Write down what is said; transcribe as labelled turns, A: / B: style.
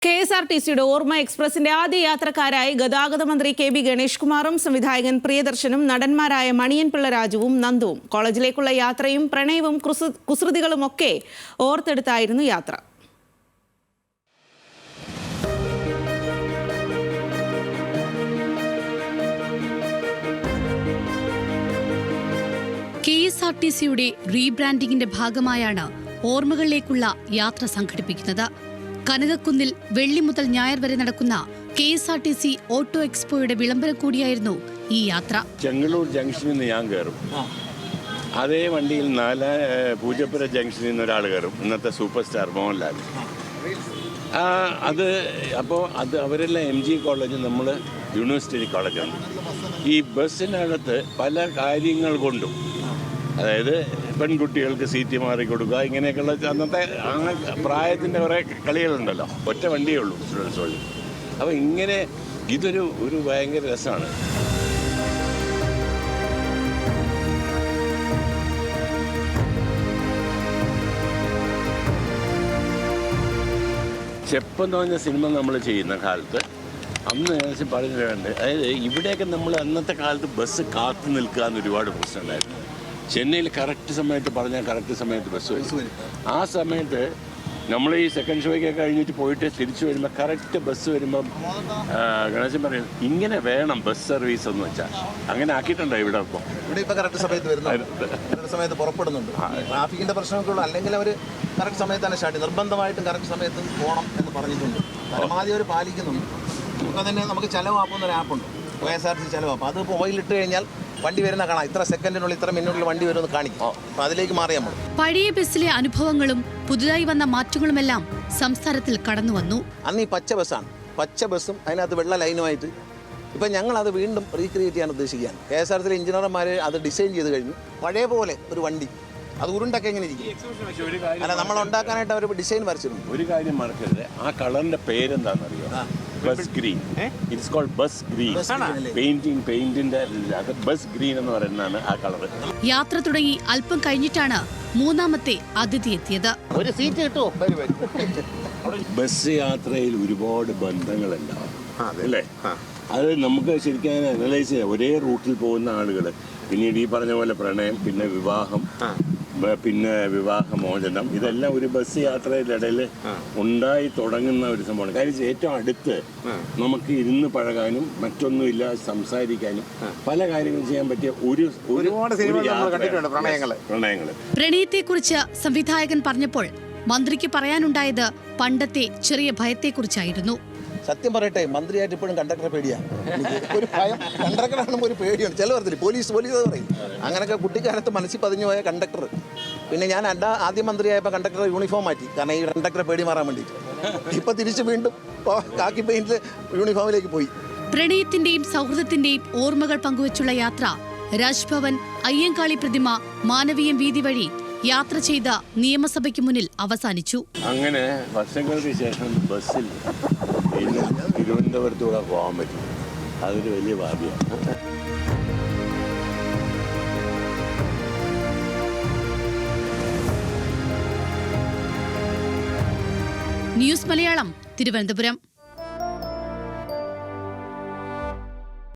A: KSRTCയുടെ ഓർമ്മ എക്സ്പ്രസിന്റെ ആദ്യ യാത്രക്കാരായി ഗതാഗത മന്ത്രി കെ ബി ഗണേഷ് കുമാറും സംവിധായകൻ പ്രിയദർശനും നടന്മാരായ മണിയൻ പിള്ള രാജുവും നന്ദുവും കോളേജിലേക്കുള്ള യാത്രയും പ്രണയവും കുസൃതികളുമൊക്കെ ഓർത്തെടുത്തായിരുന്നു യാത്ര.
B: KSRTCയുടെ റീബ്രാൻഡിംഗിന്റെ ഭാഗമായാണ് ഓർമ്മകളിലേക്കുള്ള യാത്ര സംഘടിപ്പിക്കുന്നത്. കനകക്കുന്നിൽ വെള്ളി മുതൽ ഞായർ വരെ നടക്കുന്ന KSRTC ഓട്ടോ എക്സ്പോയുടെ വിളംബരം കൂടിയായിരുന്നു ഈ യാത്ര.
C: ചെങ്ങന്നൂർ ജംഗ്ഷനിൽ നിന്ന് ഞാൻ കയറും, അതേ വണ്ടിയിൽ പൂജപ്പുര ജംഗ്ഷനിൽ നിന്ന് ഒരാൾ കയറും, ഇന്നത്തെ സൂപ്പർ സ്റ്റാർ മോഹൻലാൽ. അത് അവരെല്ലാം MG കോളേജ്, നമ്മൾ യൂണിവേഴ്സിറ്റി കോളേജാണ്. ഈ ബസ്സിനകത്ത് പല കാര്യങ്ങൾ കൊണ്ടും, അതായത് പെൺകുട്ടികൾക്ക് സീറ്റ് മാറി കൊടുക്കുക, ഇങ്ങനെയൊക്കെയുള്ള അന്നത്തെ പ്രായത്തിൻ്റെ കുറേ കളികളുണ്ടല്ലോ. ഒറ്റ വണ്ടിയേ ഉള്ളൂ സ്റ്റുഡൻസ് വഴി. അപ്പോൾ ഇങ്ങനെ ഇതൊരു ഭയങ്കര രസമാണ്. ചെപ്പെന്ന് പറഞ്ഞ സിനിമ നമ്മൾ ചെയ്യുന്ന കാലത്ത് അന്ന് ഏകദേശം പറഞ്ഞിട്ടുണ്ട്. അതായത് ഇവിടെയൊക്കെ നമ്മൾ അന്നത്തെ കാലത്ത് ബസ് കാത്തു നിൽക്കുക എന്ന് ഒരുപാട് പ്രശ്നമുണ്ടായിരുന്നു. ചെന്നൈയിൽ കറക്റ്റ് സമയത്ത് പറഞ്ഞാൽ കറക്റ്റ് സമയത്ത് ബസ് വരും. ആ സമയത്ത് നമ്മൾ ഈ സെക്കൻഡ് ഷോയ്ക്കൊക്കെ കഴിഞ്ഞിട്ട് പോയിട്ട് തിരിച്ചു വരുമ്പോൾ കറക്റ്റ് ബസ് വരുമ്പം ഗണേശൻ പറയും, ഇങ്ങനെ വേണം ബസ് സർവീസ് എന്ന് വെച്ചാൽ. അങ്ങനെ ആക്കിയിട്ടുണ്ടോ ഇവിടെ?
D: ഇപ്പോൾ കറക്റ്റ് സമയത്ത് വരുന്നുണ്ട്, കറക്റ്റ് സമയത്ത് പുറപ്പെടുന്നുണ്ട്. ട്രാഫിക്കിൻ്റെ പ്രശ്നമൊക്കെ ഉള്ളൂ, അല്ലെങ്കിൽ അവർ കറക്റ്റ് സമയത്താണ് സ്റ്റാർട്ട്, നിർബന്ധമായിട്ടും കറക്റ്റ് സമയത്ത് പോകണം എന്ന് പറഞ്ഞിട്ടുണ്ട്. പരമാവധി അവർ പാലിക്കുന്നുണ്ട്. ഇപ്പോൾ തന്നെ നമുക്ക് ചെലവാക്കുന്നൊരു ആപ്പുണ്ട്, KSRTC ചെലവാപ്പ്. അത് മൊബൈലിട്ട് കഴിഞ്ഞാൽ വണ്ടി വരുന്ന കാണാം, ഇത്ര സെക്കൻഡിനുള്ളിൽ ഇത്ര മിനിറ്റിനുള്ളിൽ വണ്ടി വരുമെന്ന് കാണിക്കും. അപ്പോൾ അതിലേക്ക് മാറി നമ്മൾ.
B: പഴയ ബസ്സിലെ അനുഭവങ്ങളും പുതുതായി വന്ന മാറ്റങ്ങളുമെല്ലാം സംസ്ഥാനത്തിൽ കടന്നു വന്നു.
D: അന്ന് ഈ പച്ച ബസ്സാണ്, പച്ച ബസ്സും അതിനകത്ത് വെള്ള ലൈനുമായിട്ട്. ഇപ്പം ഞങ്ങളത് വീണ്ടും റീക്രിയേറ്റ് ചെയ്യാൻ ഉദ്ദേശിക്കുകയാണ്. KSRTC എഞ്ചിനീയർമാർ അത് ഡിസൈൻ ചെയ്ത് കഴിഞ്ഞു. പഴയ പോലെ ഒരു വണ്ടി, അത് ഉരുണ്ടൊക്കെ എങ്ങനെ ഇരിക്കും, അല്ല നമ്മൾ ഉണ്ടാക്കാനായിട്ട് അവർ ഡിസൈൻ വരച്ചിരുന്നു.
C: ഒരു കാര്യം മറക്കരുത്, ആ കളറിന്റെ പേരെന്താണെന്നറിയോ? Bus green. It's called bus green. പെയിന്റിന്റെ ബസ് ഗ്രീൻ എന്ന് പറയുന്നതാണ് ആ കളർ.
B: യാത്ര തുടങ്ങി അല്പം കഴിഞ്ഞിട്ടാണ് മൂന്നാമത്തെ അതിഥി എത്തിയത്.
D: ഒരു സീറ്റ് കിട്ടുമോ?
C: ബസ് യാത്രയിൽ ഒരുപാട് ബന്ധങ്ങളുണ്ടാവും അല്ലേ? അത് നമുക്ക് ശരിക്കും അനലൈസ് ചെയ്യാം. ഒരേ റൂട്ടിൽ പോകുന്ന ആളുകൾ പിന്നീട് ഈ പറഞ്ഞ പോലെ പ്രണയം, പിന്നെ വിവാഹം, പിന്നെ വിവാഹമോചനം, ഇതെല്ലാം ഒരു ബസ് യാത്രയിലിടയിൽ ഉണ്ടായി തുടങ്ങുന്ന ഒരു സംഭവമാണ്. കാര്യം ഏറ്റവും അടുത്ത് നമുക്ക് ഇരുന്ന് പഴകാനും മറ്റൊന്നുമില്ല സംസാരിക്കാനും പല കാര്യങ്ങളും ചെയ്യാൻ പറ്റിയ ഒരുപാട് പ്രണയങ്ങള്.
B: പ്രണയത്തെക്കുറിച്ച് സംവിധായകൻ പറഞ്ഞപ്പോൾ മന്ത്രിക്ക് പറയാനുണ്ടായത് പണ്ടത്തെ ചെറിയ ഭയത്തെക്കുറിച്ചായിരുന്നു.
D: സത്യം പറയട്ടെ, മന്ത്രിയായിട്ട് ഇപ്പോഴും കണ്ടക്ടറെ പേടിയാണ്. ഒരു ഭയം, കണ്ടക്ടറാണെന്ന് ഒരു പേടിയാണ്. ചില പറഞ്ഞില്ല, പോലീസ് പറയും. അങ്ങനെയൊക്കെ കുട്ടിക്കാലത്ത് മനസ്സിൽ പതിഞ്ഞു പോയ കണ്ടക്ടർ. പിന്നെ ഞാൻ ആദ്യം മന്ത്രിയായപ്പോൾ കണ്ടക്ടറെ യൂണിഫോം മാറ്റി, കാരണം ഈ കണ്ടക്ടറെ പേടി മാറാൻ വേണ്ടിയിട്ട്. ഇപ്പം തിരിച്ച് വീണ്ടും കാക്കി പെയിന്റിൽ യൂണിഫോമിലേക്ക് പോയി.
B: പ്രണയത്തിന്റെയും സൗഹൃദത്തിന്റെയും ഓർമ്മകൾ പങ്കുവച്ചുള്ള യാത്ര രാജ്ഭവൻ, അയ്യങ്കാളി പ്രതിമ, മാനവീയം വീതി വഴി യാത്ര ചെയ്ത നിയമസഭയ്ക്ക് മുന്നിൽ അവസാനിച്ചു.
C: അങ്ങനെ വർഷങ്ങൾക്ക് ശേഷം ബസ്സിൽ തിരുവനന്തപുരത്തൂടെ പോകാൻ പറ്റും. അതൊരു വലിയ ഭാഗ്യമാണ്.
B: ന്യൂസ് മലയാളം, തിരുവനന്തപുരം.